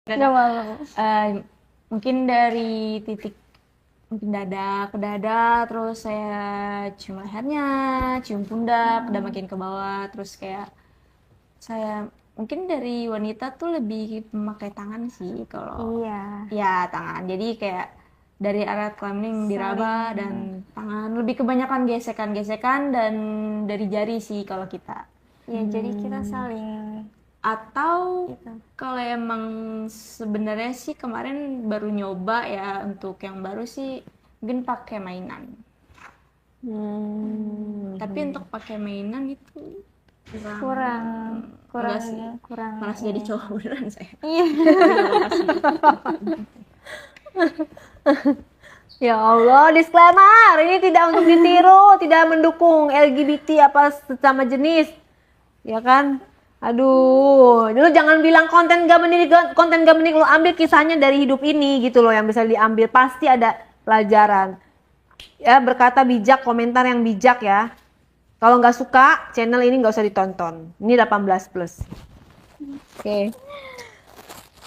Nggak malu. Mungkin dari titik mungkin dada ke dada, terus saya cium lehernya, cium pundak, udah makin ke bawah, terus kayak saya mungkin dari wanita tuh lebih memakai tangan sih kalau Iya. ya tangan. Jadi kayak dari area kelamin diraba dan tangan lebih kebanyakan gesekan-gesekan dan dari jari sih kalau kita. Ya, jadi kita saling Atau gitu. kalau emang sebenarnya sih kemarin baru nyoba ya untuk yang baru sih mungkin pakai mainan. Tapi untuk pakai mainan itu Kurang enggak sih. kurang Malas jadi cowok beneran saya. Iya. Ya Allah, disclaimer, ini tidak untuk ditiru, tidak mendukung LGBT apa sesama jenis, ya kan? Aduh, lu jangan bilang konten gak mendidik, lu ambil kisahnya dari hidup ini gitu loh yang bisa diambil, pasti ada pelajaran. Ya, berkata bijak, komentar yang bijak ya. Kalau nggak suka, channel ini nggak usah ditonton. Ini 18+. Oke.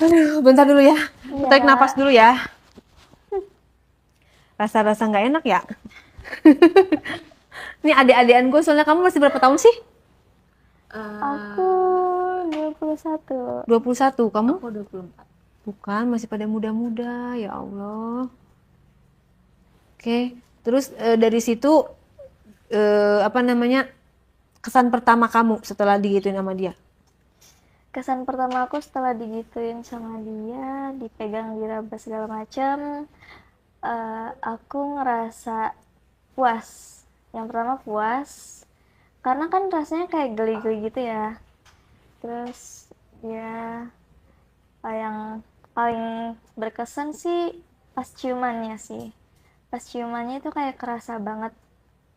Aduh, bentar dulu ya. Tarik napas dulu ya. Rasa-rasa nggak enak ya. Ini adik-adikan gue, soalnya kamu masih berapa tahun sih? Aku 21. 21, kamu? Aku 24. Bukan, masih pada muda-muda, ya Allah. Oke, terus dari situ kesan pertama kamu setelah digituin sama dia? Kesan pertama aku setelah digituin sama dia, dipegang, diraba segala macam, aku ngerasa puas. Yang pertama puas, karena kan rasanya kayak geli-geli gitu ya. Terus ya yang paling berkesan sih pas ciumannya sih. Pas ciumannya itu kayak kerasa banget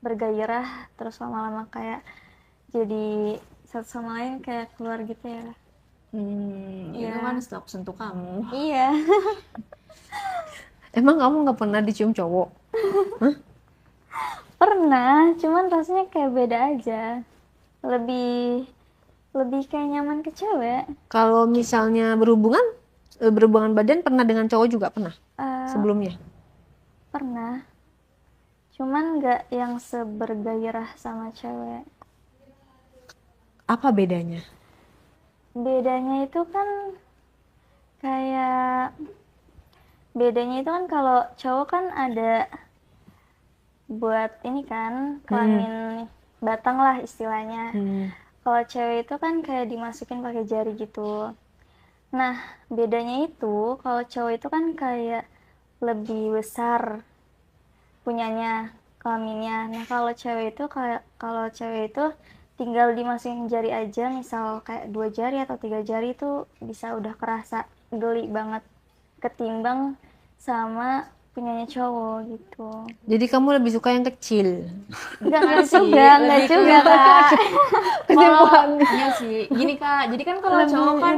bergairah, terus lama-lama kayak jadi satu sama lain kayak keluar gitu ya. Itu kan setelah aku sentuh kamu. Iya. Emang kamu nggak pernah dicium cowok? Pernah, cuman rasanya kayak beda aja. Lebih kayak nyaman ke cewek. Kalau misalnya berhubungan badan pernah dengan cowok juga pernah sebelumnya? Pernah. Cuman nggak yang sebergairah sama cewek. Apa bedanya? Bedanya itu kan kalau cowok kan ada buat ini kan kelamin batang lah istilahnya. Kalau cewek itu kan kayak dimasukin pakai jari gitu. Nah, bedanya itu kalau cowok itu kan kayak lebih besar punyanya kelaminnya. Nah, kalau cewek itu tinggal dimasukin jari aja, misal kayak 2 jari atau 3 jari itu bisa udah kerasa geli banget ketimbang sama punyanya cowok gitu. Jadi kamu lebih suka yang kecil? Enggak juga Kak. Iya sih, gini Kak, jadi kan kalau cowok kan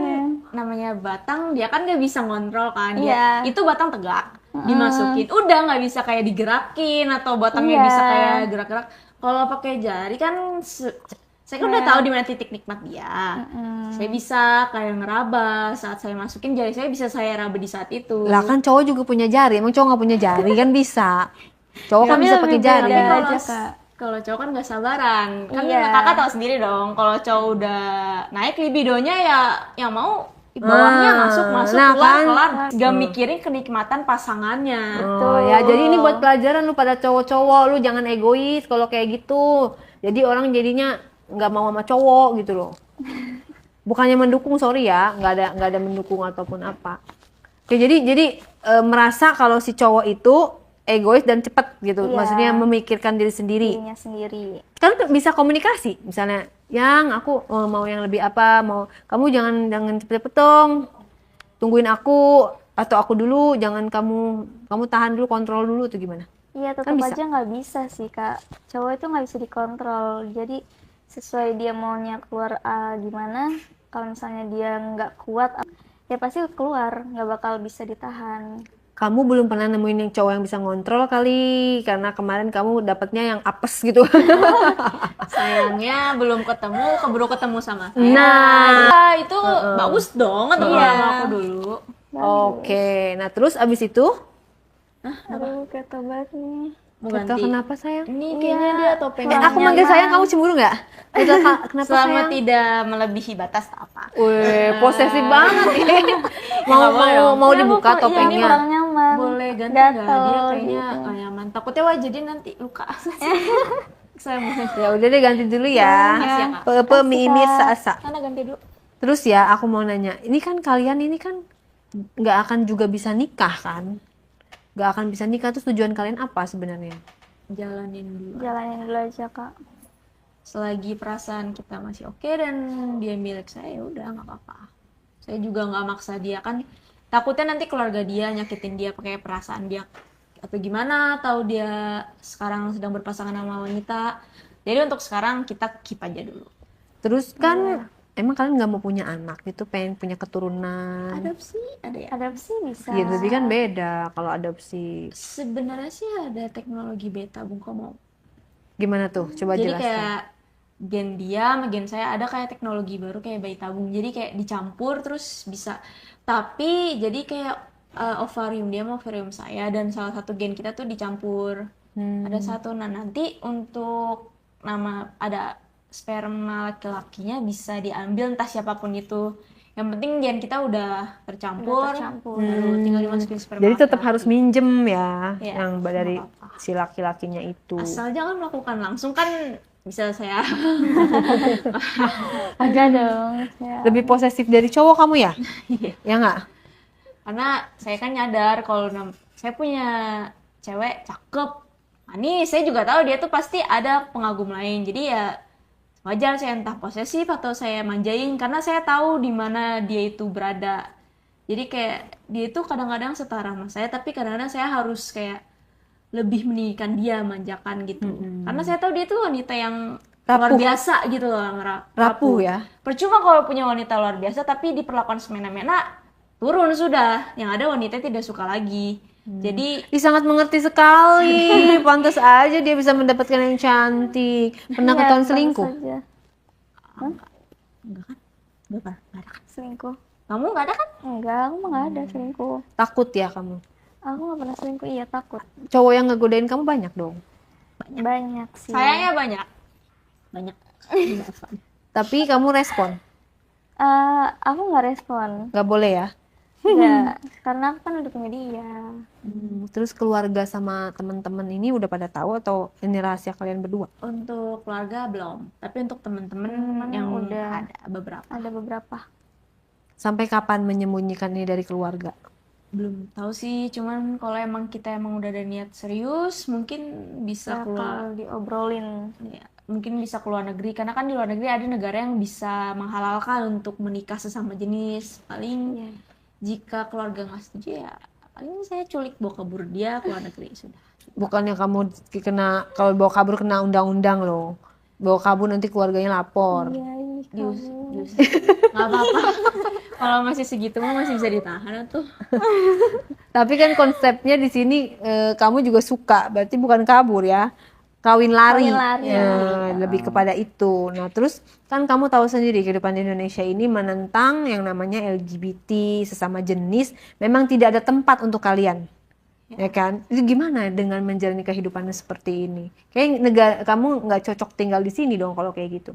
namanya batang, dia kan nggak bisa ngontrol kan, dia itu batang tegak, dimasukin, udah nggak bisa kayak digerakin atau batangnya bisa kayak gerak-gerak. Kalau pakai jari kan, saya kan udah tahu di mana titik nikmat dia, saya bisa kayak ngeraba saat saya masukin jari saya bisa saya raba di saat itu. Lah kan cowok juga punya jari, emang cowok nggak punya jari kan bisa? Cowok kan bisa pakai jari. Kalau cowok kan nggak sabaran, kan kakak tahu sendiri dong. Kalau cowok udah naik libidonya ya, yang mau bawahnya masuk kelar, gak mikirin kenikmatan pasangannya. Ya jadi ini buat pelajaran lu pada cowok-cowok, lu jangan egois kalau kayak gitu. Jadi orang jadinya nggak mau sama cowok gitu loh. Bukannya mendukung, sorry ya, nggak ada mendukung ataupun apa. Oke, jadi merasa kalau si cowok itu egois dan cepat gitu, maksudnya memikirkan dirinya sendiri. Kan bisa komunikasi, misalnya, yang aku mau yang lebih apa, mau kamu jangan cepet-cepet dong, tungguin aku atau aku dulu, jangan kamu tahan dulu, kontrol dulu, atau gimana? Iya, tetap aja nggak bisa sih Kak, cowok itu nggak bisa dikontrol. Jadi sesuai dia maunya keluar gimana, kalau misalnya dia nggak kuat ya pasti keluar, nggak bakal bisa ditahan. Kamu belum pernah nemuin yang cowok yang bisa ngontrol kali, karena kemarin kamu dapatnya yang apes gitu. Sayangnya belum keburu ketemu sama saya. Nah, itu bagus dong teman aku dulu. Oke, nah terus abis itu? Aduh, ketobat nih. Mau Kita ganti. kenapa sayang? Ini kayaknya dia topengnya. Aku manggil sayang, kamu cemburu nggak? Kenapa Selama sayang? tidak melebihi batas tak apa. Wih, posesif banget nih. mau dibuka Ini topengnya. kurang nyaman. Boleh ganti nggak? Gatel Dia kayaknya gitu. nggak nyaman. Takutnya wah jadi nanti luka. Saya mau Ya udah deh ganti dulu ya. Makasih ya, Kak. Pepe mie ini sa-sa. sana ganti dulu. Terus ya aku mau nanya, ini kan kalian ini kan nggak akan juga bisa nikah kan? Nggak akan bisa nikah, terus tujuan kalian apa sebenarnya? Jalanin dulu. Jalanin dulu aja, Kak. Selagi perasaan kita masih oke dan dia milik saya, ya udah nggak apa-apa. Saya juga nggak maksa dia kan. Takutnya nanti keluarga dia nyakitin dia pakai perasaan dia atau gimana, tahu dia sekarang sedang berpasangan sama wanita. Jadi untuk sekarang kita keep aja dulu. Terus kan emang kalian nggak mau punya anak gitu, pengen punya keturunan? Adopsi ada ya? Adopsi bisa. Ya tapi kan beda kalau adopsi. Sebenarnya sih ada teknologi beta Bung Komo. Gimana tuh? Coba Jadi jelaskan. kayak gen dia sama gen saya ada kayak teknologi baru kayak bayi tabung. Jadi kayak dicampur terus bisa. Tapi jadi kayak ovarium dia sama ovarium saya dan salah satu gen kita tuh dicampur. Ada satu. Nah nanti untuk nama ada sperma laki-lakinya bisa diambil entah siapapun itu. Yang penting gen kita udah tercampur. Baru tinggal dimasukin sperma. Jadi tetap laki-laki. harus minjem ya, Iya, yang dari nggak apa-apa. si laki-lakinya itu. Asal jangan melakukan langsung kan bisa saya. Agak dong. Ya. Lebih posesif dari cowok kamu ya? Iya. Ya nggak? Karena saya kan nyadar kalau saya punya cewek cakep, manis, saya juga tahu dia tuh pasti ada pengagum lain. Jadi ya wajar saya entah posesif atau saya manjain karena saya tahu di mana dia itu berada. Jadi kayak dia itu kadang-kadang setara sama saya, tapi kadang-kadang saya harus kayak lebih meninggikan dia, manjakan gitu. Karena saya tahu dia tuh wanita yang luar Rapuh. biasa gitu loh, Rapuh ya. Percuma kalau punya wanita luar biasa tapi diperlakukan semena-mena, turun sudah. Yang ada wanita tidak suka lagi. Jadi Ih, sangat mengerti sekali. Pantas aja dia bisa mendapatkan yang cantik. Pernah Iya, ketahuan bagus selingkuh? aja. enggak kan? Enggak kan? Selingkuh? Kamu enggak ada kan? Enggak, aku mah nggak ada selingkuh. Takut ya kamu? Aku nggak pernah selingkuh, iya takut. Cowok yang ngegodain kamu banyak dong. Banyak sih. Sayangnya banyak. Banyak. Tapi kamu respon? Aku nggak respon. Nggak boleh ya? Enggak, karena aku kan udah punya dia. Terus keluarga sama teman-teman ini udah pada tahu atau ini rahasia kalian berdua? Untuk keluarga belum, tapi untuk teman-teman Teman yang udah. ada beberapa. Ada beberapa. Sampai kapan menyembunyikan ini dari keluarga? Belum tahu sih, cuman kalau emang kita emang udah ada niat serius, mungkin bisa keluar. Bakal diobrolin. Ya, mungkin bisa keluar negeri karena kan di luar negeri ada negara yang bisa menghalalkan untuk menikah sesama jenis. Paling Iya. jika keluarga nggak setuju ya paling saya culik bawa kabur dia ke luar negeri sudah. Bukannya kamu kena, kalau bawa kabur kena undang-undang loh. Bawa kabur nanti keluarganya lapor. Iya, ih, Dius, kamu. nggak apa-apa. Kalau masih segitu mah masih bisa ditahan tuh. Tapi kan konsepnya di sini kamu juga suka, berarti bukan kabur ya, kawin lari. Kawin lari. Ya, lebih kepada itu. Nah terus kan kamu tahu sendiri kehidupan di Indonesia ini menentang yang namanya LGBT sesama jenis, memang tidak ada tempat untuk kalian, ya kan? Itu gimana dengan menjalani kehidupannya seperti ini? Kayak negara kamu nggak cocok tinggal di sini dong kalau kayak gitu.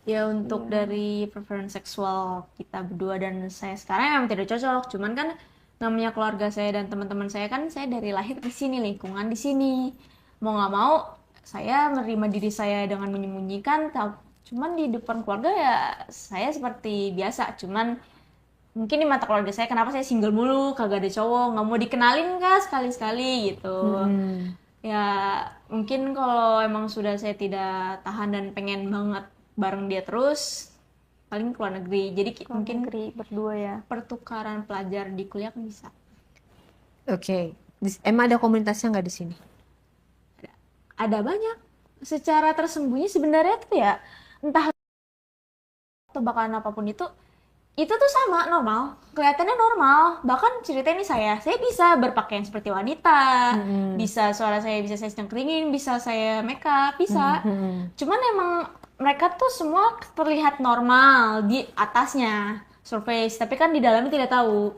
Ya untuk dari preference seksual kita berdua dan saya sekarang memang tidak cocok. Cuman kan namanya keluarga saya dan teman-teman saya kan saya dari lahir di sini, lingkungan di sini. Mau nggak mau saya menerima diri saya dengan menyembunyikan. Cuman di depan keluarga ya saya seperti biasa. Cuman mungkin di mata keluarga saya kenapa saya single mulu, kagak ada cowok, nggak mau dikenalin kah sekali-sekali gitu. Ya mungkin kalau emang sudah saya tidak tahan dan pengen banget bareng dia terus paling keluar negeri, jadi mungkin Negeri berdua ya. pertukaran pelajar di kuliah kan bisa. Oke. Emang ada komunitasnya nggak di sini? Ada banyak secara tersembunyi sebenarnya tuh ya, entah atau bakalan apapun itu tuh sama normal, kelihatannya normal. Bahkan cerita ini saya bisa berpakaian seperti wanita, bisa suara saya bisa saya cengkeringin, bisa saya make up, bisa. Cuman emang mereka tuh semua terlihat normal di atasnya surface, tapi kan di dalamnya tidak tahu.